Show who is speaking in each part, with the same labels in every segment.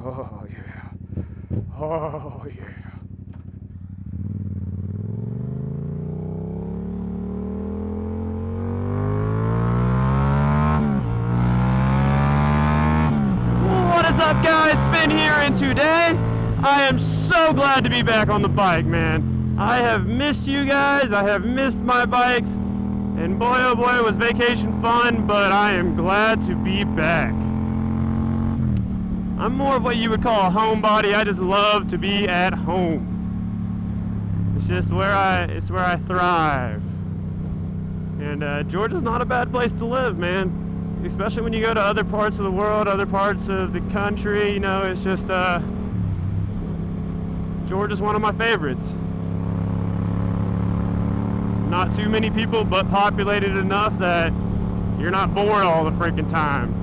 Speaker 1: Oh yeah. Oh yeah. What is up, guys? Finn here, and today I am so glad to be back on the bike, man. I have missed you guys. I have missed my bikes, and boy oh boy was vacation fun, but I am glad to be back. I'm more of what you would call a homebody. I just love to be at home. It's just where I thrive. And Georgia's not a bad place to live, man. Especially when you go to other parts of the world, other parts of the country, you know, it's just, Georgia's one of my favorites. Not too many people, but populated enough that you're not bored all the freaking time.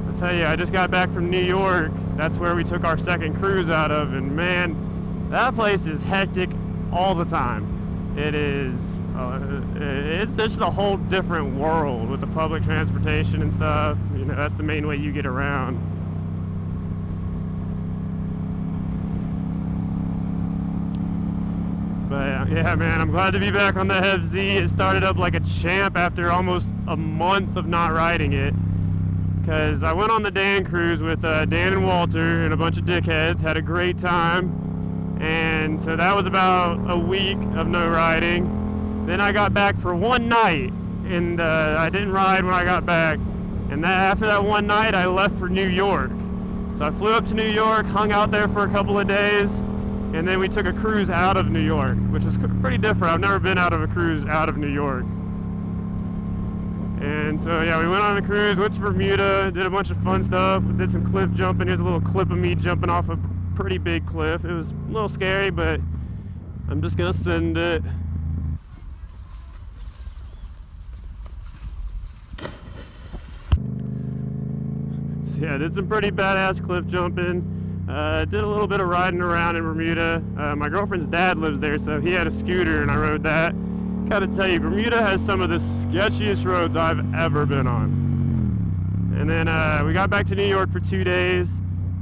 Speaker 1: I tell you, I just got back from New York. That's where we took our second cruise out of, and man, that place is hectic all the time. It is, it's just a whole different world with the public transportation and stuff. You know, that's the main way you get around. But yeah, man, I'm glad to be back on the FZ. It started up like a champ after almost a month of not riding it. Because I went on the Dan cruise with Dan and Walter and a bunch of dickheads, had a great time, and so that was about a week of no riding. Then I got back for one night, and I didn't ride when I got back, and after that one night I left for New York. So I flew up to New York, hung out there for a couple of days, and then we took a cruise out of New York, which was pretty different. I've never been out of a cruise out of New York. And so yeah, we went on a cruise, went to Bermuda, did a bunch of fun stuff, did some cliff jumping. Here's a little clip of me jumping off a pretty big cliff. It was a little scary, but I'm just gonna send it. So yeah, did some pretty badass cliff jumping. Did a little bit of riding around in Bermuda. My girlfriend's dad lives there, so he had a scooter and I rode that. Gotta tell you, Bermuda has some of the sketchiest roads I've ever been on. And then we got back to New York for 2 days,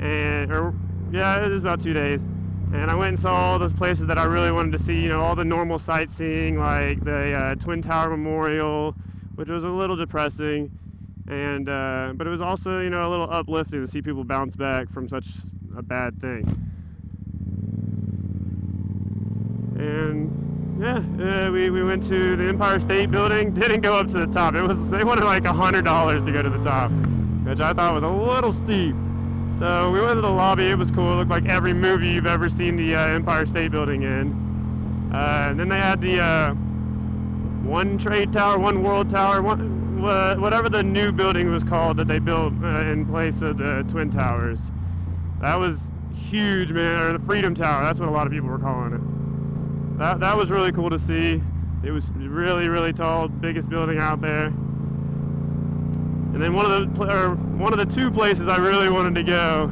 Speaker 1: yeah, it was about 2 days. And I went and saw all those places that I really wanted to see, you know, all the normal sightseeing, like the Twin Tower Memorial, which was a little depressing, and but it was also, you know, a little uplifting to see people bounce back from such a bad thing. And yeah, we went to the Empire State Building. Didn't go up to the top. They wanted like $100 to go to the top, which I thought was a little steep. So we went to the lobby. It was cool. It looked like every movie you've ever seen the Empire State Building in. And then they had the One Trade Tower, One World Tower, whatever the new building was called that they built in place of the Twin Towers. That was huge, man. Or the Freedom Tower. That's what a lot of people were calling it. That was really cool to see. It was really, really tall, biggest building out there. And then one of the two places I really wanted to go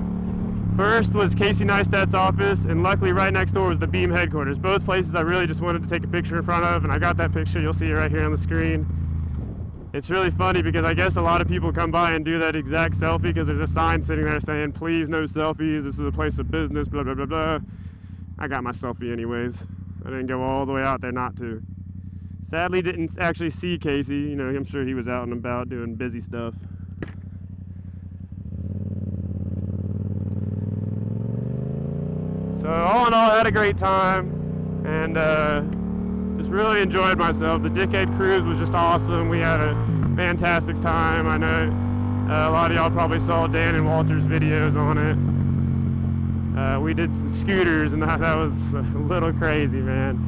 Speaker 1: first was Casey Neistat's office, and luckily right next door was the Beam headquarters. Both places I really just wanted to take a picture in front of, and I got that picture. You'll see it right here on the screen. It's really funny because I guess a lot of people come by and do that exact selfie because there's a sign sitting there saying, "Please, no selfies. This is a place of business, blah, blah, blah, blah." I got my selfie anyways. I didn't go all the way out there not to. Sadly, didn't actually see Casey. You know, I'm sure he was out and about doing busy stuff. So all in all, I had a great time, and just really enjoyed myself. The Dickhead Cruise was just awesome. We had a fantastic time. I know a lot of y'all probably saw Dan and Walter's videos on it. We did some scooters, and that was a little crazy, man.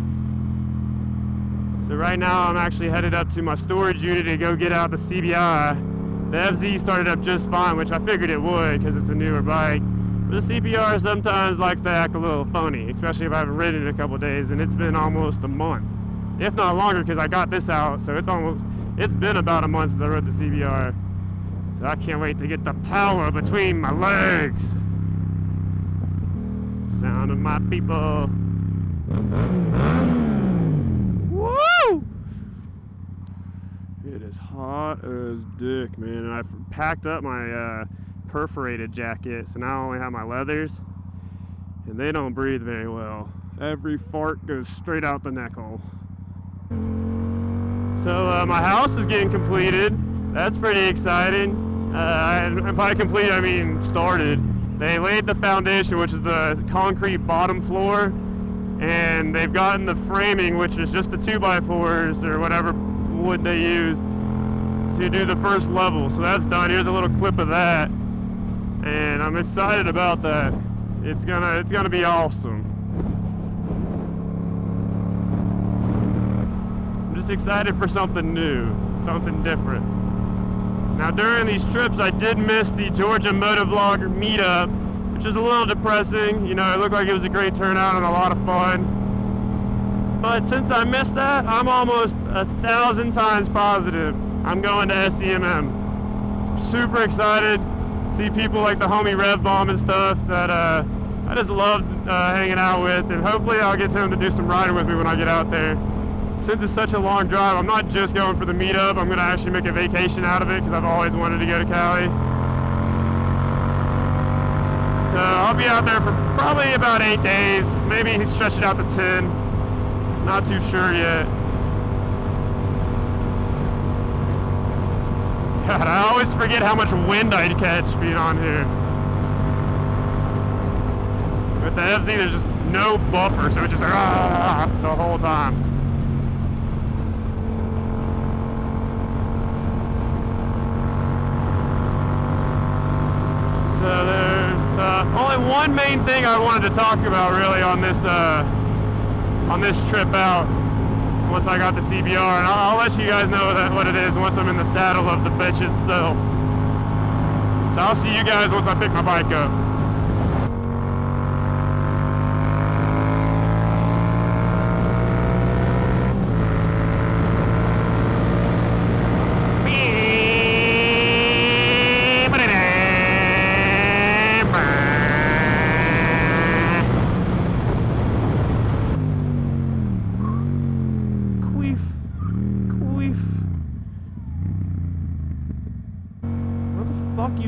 Speaker 1: So right now I'm actually headed up to my storage unit to go get out the CBI. The FZ started up just fine, which I figured it would because it's a newer bike. But the CPR sometimes likes to act a little phony, especially if I haven't ridden it in a couple of days, and it's been almost a month, if not longer, because I got this out. So it's been about a month since I rode the CBR. So I can't wait to get the power between my legs. Sound of my people. Woo! It is hot as dick, man. And I packed up my perforated jacket, so now I only have my leathers, and they don't breathe very well. Every fart goes straight out the neck hole. So my house is getting completed. That's pretty exciting. And by complete, I mean started. They laid the foundation, which is the concrete bottom floor, and they've gotten the framing, which is just the 2x4s or whatever wood they used, to do the first level. So that's done. Here's a little clip of that, and I'm excited about that. It's gonna be awesome. I'm just excited for something new, something different. Now during these trips, I did miss the Georgia Motovlog meetup, which is a little depressing. You know, it looked like it was a great turnout and a lot of fun. But since I missed that, I'm almost 1,000 times positive I'm going to SEMM. Super excited. See people like the homie Rev Bomb and stuff that I just loved hanging out with, and hopefully I'll get him to do some riding with me when I get out there. Since it's such a long drive, I'm not just going for the meetup, I'm going to actually make a vacation out of it because I've always wanted to go to Cali. So I'll be out there for probably about 8 days, maybe stretch it out to 10, not too sure yet. God, I always forget how much wind I'd catch being on here. With the FZ, there's just no buffer, so it's just the whole time. So there's only one main thing I wanted to talk about really on this trip out. Once I got the CBR, and I'll let you guys know what it is once I'm in the saddle of the bitch itself. So I'll see you guys once I pick my bike up.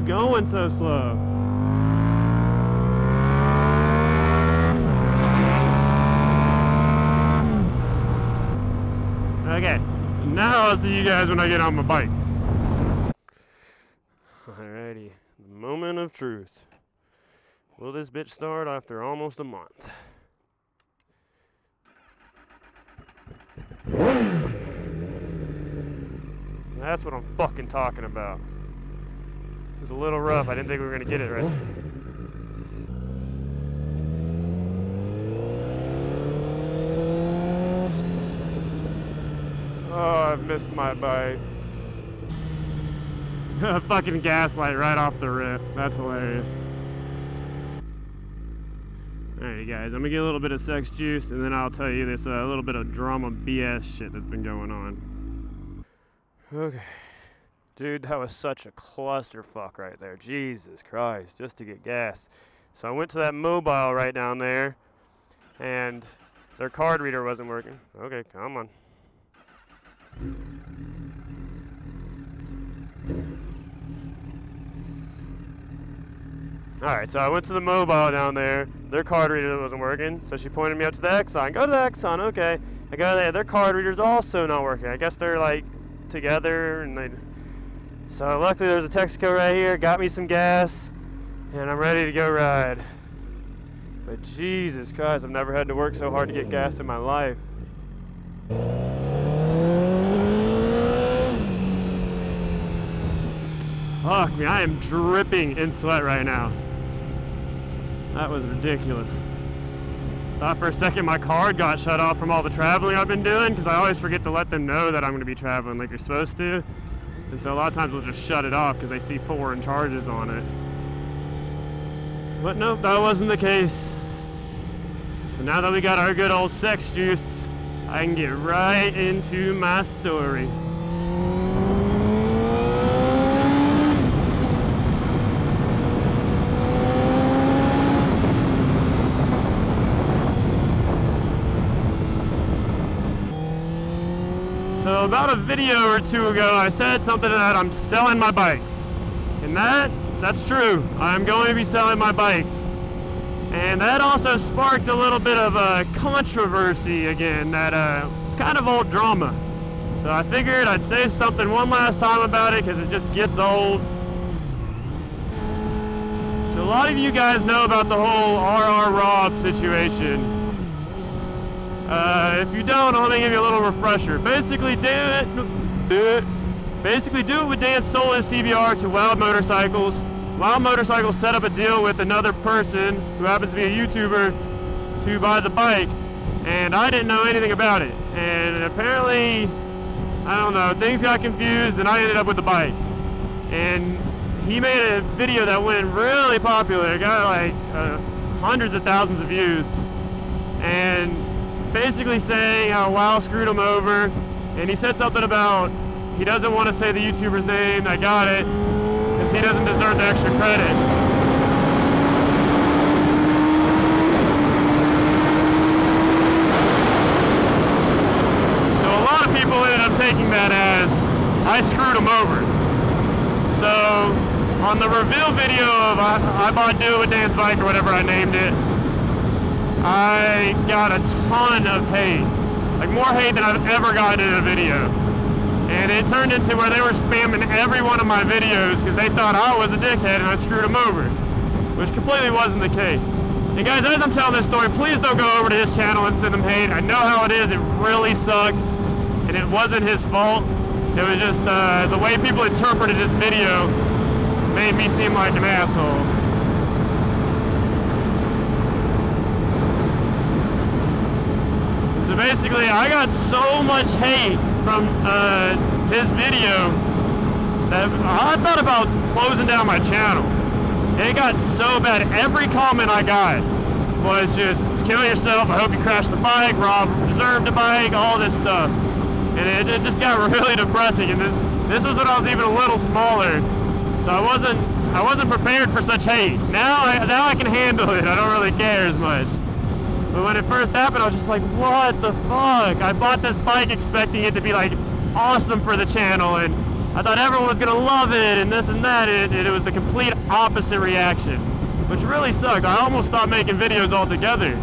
Speaker 1: Going so slow. Okay, now I'll see you guys when I get on my bike. Alrighty, the moment of truth. Will this bitch start after almost a month? That's what I'm fucking talking about. It was a little rough. I didn't think we were going to get it right. Oh, I've missed my bike. Fucking gaslight right off the rip. That's hilarious. Alrighty guys, I'm going to get a little bit of sex juice and then I'll tell you this a little bit of drama BS shit that's been going on. Okay. Dude, that was such a clusterfuck right there. Jesus Christ, just to get gas. So I went to that mobile right down there, and their card reader wasn't working. Okay, come on. Alright, so I went to the mobile down there. Their card reader wasn't working, so she pointed me up to the Exxon. Go to the Exxon, okay. I go there. Their card reader's also not working. I guess they're like together, and they... So luckily there's a Texaco right here, got me some gas, and I'm ready to go ride. But Jesus Christ, I've never had to work so hard to get gas in my life. Fuck me, I am dripping in sweat right now. That was ridiculous. Thought for a second my card got shut off from all the traveling I've been doing, because I always forget to let them know that I'm going to be traveling like you're supposed to. And so a lot of times we'll just shut it off because they see foreign charges on it. But nope, that wasn't the case. So now that we got our good old sex juice, I can get right into my story. So about a video or two ago, I said something that I'm selling my bikes. And that that's true. I'm going to be selling my bikes. And that also sparked a little bit of a controversy again, that it's kind of old drama. So I figured I'd say something one last time about it because it just gets old. So a lot of you guys know about the whole RR Rob situation. If you don't, let me give you a little refresher. Basically, do it with Dan sold his CBR to Wild Motorcycles. Wild Motorcycles set up a deal with another person who happens to be a YouTuber to buy the bike, and I didn't know anything about it. And apparently, I don't know, things got confused and I ended up with the bike. And he made a video that went really popular. It got like hundreds of thousands of views. And basically saying how Wild screwed him over. And he said something about he doesn't want to say the YouTuber's name. I got it. Because he doesn't deserve the extra credit. So a lot of people ended up taking that as I screwed him over. So on the reveal video of I bought Do It With Dan's bike or whatever I named it, I got a ton of hate. Like more hate than I've ever gotten in a video. And it turned into where they were spamming every one of my videos because they thought I was a dickhead and I screwed them over, which completely wasn't the case. And guys, as I'm telling this story, please don't go over to his channel and send him hate. I know how it is, it really sucks, and it wasn't his fault. It was just the way people interpreted his video made me seem like an asshole. So basically, I got so much hate from his video that I thought about closing down my channel. It got so bad. Every comment I got was just, kill yourself, I hope you crashed the bike, Rob deserved the bike, all this stuff. And it just got really depressing. And this was when I was even a little smaller. So I wasn't prepared for such hate. Now I can handle it. I don't really care as much. But when it first happened, I was just like, what the fuck? I bought this bike expecting it to be like awesome for the channel, and I thought everyone was gonna love it and this and that, and it was the complete opposite reaction, which really sucked. I almost stopped making videos altogether.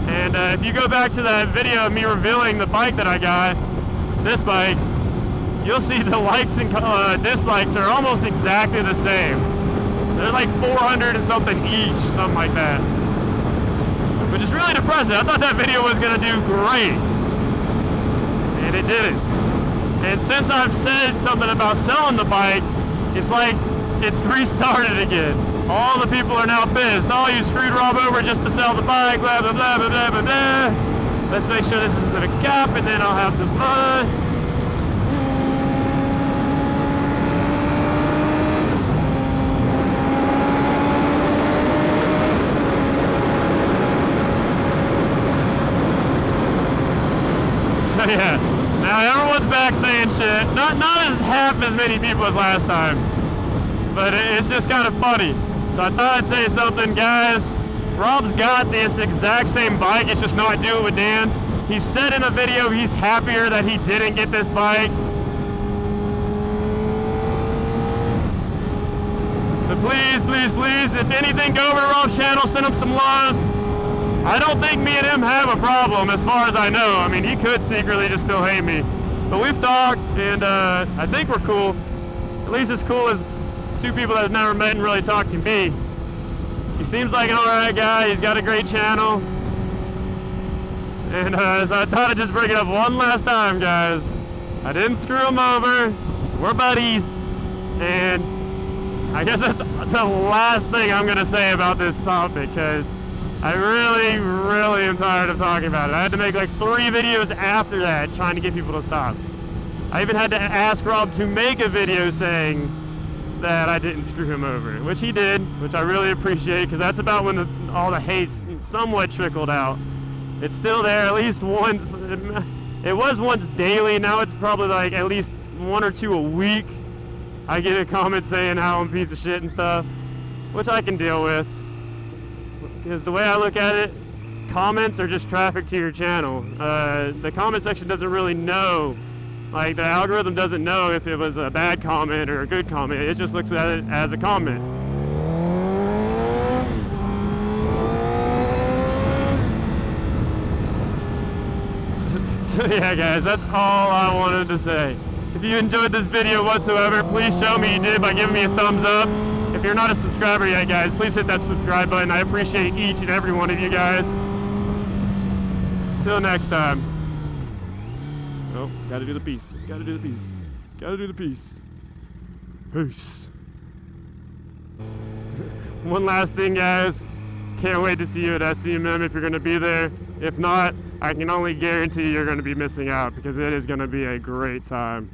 Speaker 1: And if you go back to that video of me revealing the bike that I got, this bike, you'll see the likes and dislikes are almost exactly the same. They're like 400 and something each, something like that. Which is really depressing. I thought that video was gonna do great. And it didn't. And since I've said something about selling the bike, it's like it's restarted again. All the people are now pissed. Oh, you screwed Rob over just to sell the bike, blah, blah, blah, blah, blah, blah, blah. Let's make sure this isn't a gap and then I'll have some fun. So yeah, now everyone's back saying shit. Not as half as many people as last time, but it's just kind of funny. So I thought I'd say something, guys. Rob's got this exact same bike, it's just not Do It With Dan's. He said in a video he's happier that he didn't get this bike. So please, please, please, if anything, go over to Rob's channel, send him some loves. I don't think me and him have a problem as far as I know. I mean, he could secretly just still hate me. But we've talked, and I think we're cool. At least as cool as two people that have never met and really talked can be. He seems like an alright guy, he's got a great channel. And so I thought I'd just bring it up one last time, guys. I didn't screw him over, we're buddies. And I guess that's the last thing I'm gonna say about this topic, because I really am tired of talking about it. I had to make like 3 videos after that trying to get people to stop. I even had to ask Rob to make a video saying that I didn't screw him over, which he did, which I really appreciate, because that's about when all the hate somewhat trickled out. It's still there at least once. It was once daily, now it's probably like at least 1 or 2 a week. I get a comment saying how I'm a piece of shit and stuff, which I can deal with. Because the way I look at it, comments are just traffic to your channel. The comment section doesn't really know Like, the algorithm doesn't know if it was a bad comment or a good comment. It just looks at it as a comment. So yeah, guys, that's all I wanted to say. If you enjoyed this video whatsoever, please show me you did by giving me a thumbs up. If you're not a subscriber yet, guys, please hit that subscribe button. I appreciate each and every one of you guys. Till next time. Oh, gotta do the peace. Gotta do the peace. Gotta do the peace. Peace. One last thing, guys. Can't wait to see you at SCMM if you're gonna be there. If not, I can only guarantee you're gonna be missing out because it is gonna be a great time.